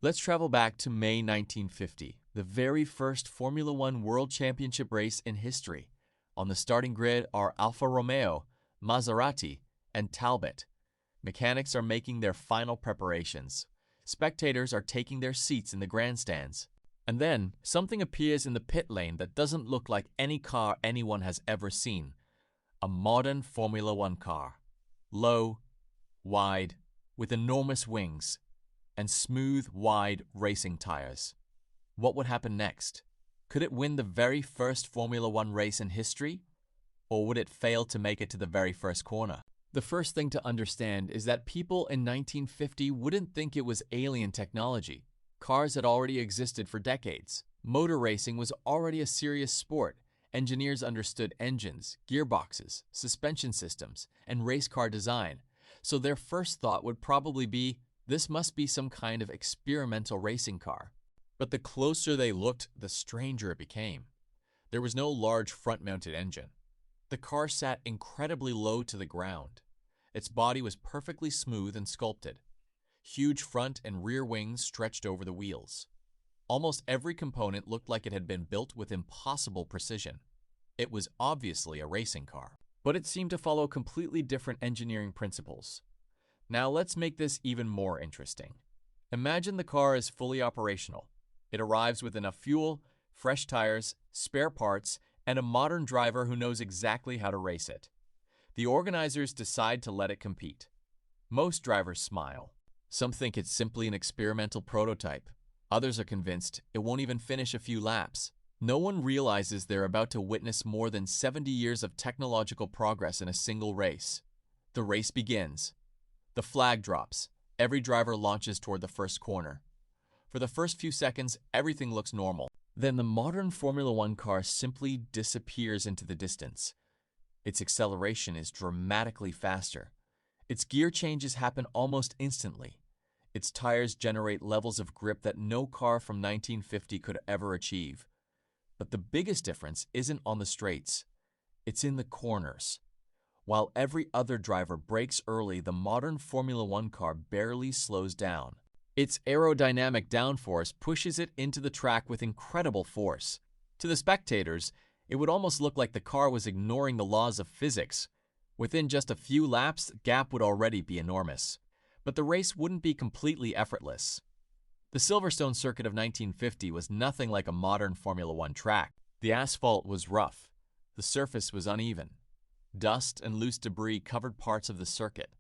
Let's travel back to May 1950, the very first Formula One World Championship race in history. On the starting grid are Alfa Romeo, Maserati, and Talbot. Mechanics are making their final preparations. Spectators are taking their seats in the grandstands. And then, something appears in the pit lane that doesn't look like any car anyone has ever seen. A modern Formula One car. Low, wide, with enormous wings, and smooth, wide racing tires. What would happen next? Could it win the very first Formula One race in history? Or would it fail to make it to the very first corner? The first thing to understand is that people in 1950 wouldn't think it was alien technology. Cars had already existed for decades. Motor racing was already a serious sport. Engineers understood engines, gearboxes, suspension systems, and race car design. So their first thought would probably be, this must be some kind of experimental racing car. But the closer they looked, the stranger it became. There was no large front-mounted engine. The car sat incredibly low to the ground. Its body was perfectly smooth and sculpted. Huge front and rear wings stretched over the wheels. Almost every component looked like it had been built with impossible precision. It was obviously a racing car, but it seemed to follow completely different engineering principles. Now let's make this even more interesting. Imagine the car is fully operational. It arrives with enough fuel, fresh tires, spare parts, and a modern driver who knows exactly how to race it. The organizers decide to let it compete. Most drivers smile. Some think it's simply an experimental prototype. Others are convinced it won't even finish a few laps. No one realizes they're about to witness more than 70 years of technological progress in a single race. The race begins. The flag drops. Every driver launches toward the first corner. For the first few seconds, everything looks normal. Then the modern Formula One car simply disappears into the distance. Its acceleration is dramatically faster. Its gear changes happen almost instantly. Its tires generate levels of grip that no car from 1950 could ever achieve. But the biggest difference isn't on the straights. It's in the corners. While every other driver brakes early, the modern Formula One car barely slows down. Its aerodynamic downforce pushes it into the track with incredible force. To the spectators, it would almost look like the car was ignoring the laws of physics. Within just a few laps, the gap would already be enormous. But the race wouldn't be completely effortless. The Silverstone circuit of 1950 was nothing like a modern Formula One track. The asphalt was rough. The surface was uneven. Dust and loose debris covered parts of the circuit.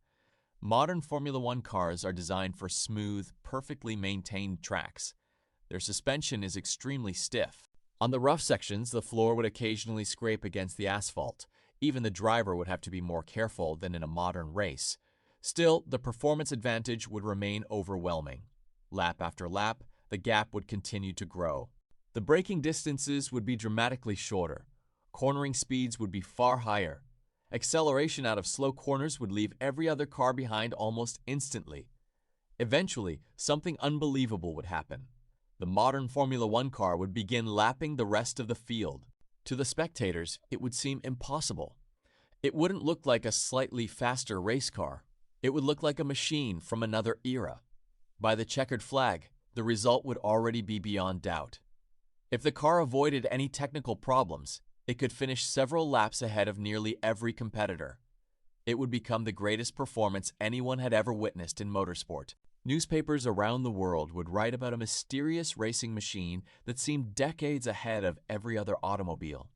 Modern Formula One cars are designed for smooth, perfectly maintained tracks. Their suspension is extremely stiff. On the rough sections, the floor would occasionally scrape against the asphalt. Even the driver would have to be more careful than in a modern race. Still, the performance advantage would remain overwhelming. Lap after lap, the gap would continue to grow. The braking distances would be dramatically shorter. Cornering speeds would be far higher. Acceleration out of slow corners would leave every other car behind almost instantly. Eventually, something unbelievable would happen. The modern Formula One car would begin lapping the rest of the field. To the spectators, it would seem impossible. It wouldn't look like a slightly faster race car. It would look like a machine from another era. By the checkered flag, the result would already be beyond doubt. If the car avoided any technical problems, it could finish several laps ahead of nearly every competitor. It would become the greatest performance anyone had ever witnessed in motorsport. Newspapers around the world would write about a mysterious racing machine that seemed decades ahead of every other automobile.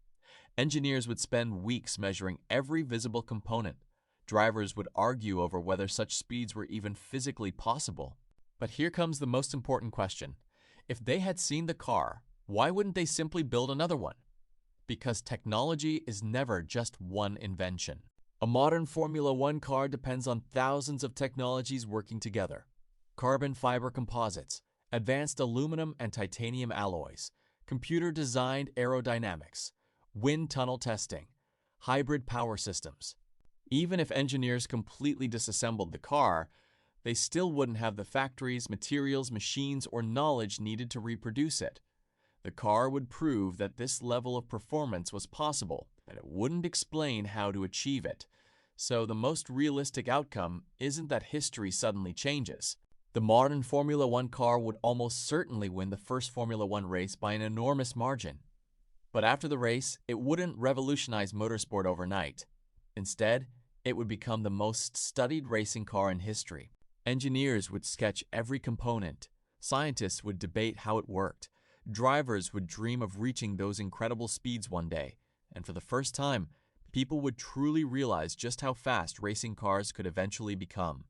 Engineers would spend weeks measuring every visible component. Drivers would argue over whether such speeds were even physically possible. But here comes the most important question. If they had seen the car, why wouldn't they simply build another one? Because technology is never just one invention. A modern Formula One car depends on thousands of technologies working together. Carbon fiber composites, advanced aluminum and titanium alloys, computer-designed aerodynamics, wind tunnel testing, hybrid power systems. Even if engineers completely disassembled the car, they still wouldn't have the factories, materials, machines, or knowledge needed to reproduce it. The car would prove that this level of performance was possible, but it wouldn't explain how to achieve it. So the most realistic outcome isn't that history suddenly changes. The modern Formula One car would almost certainly win the first Formula One race by an enormous margin. But after the race, it wouldn't revolutionize motorsport overnight. Instead, it would become the most studied racing car in history. Engineers would sketch every component. Scientists would debate how it worked. Drivers would dream of reaching those incredible speeds one day. And for the first time, people would truly realize just how fast racing cars could eventually become.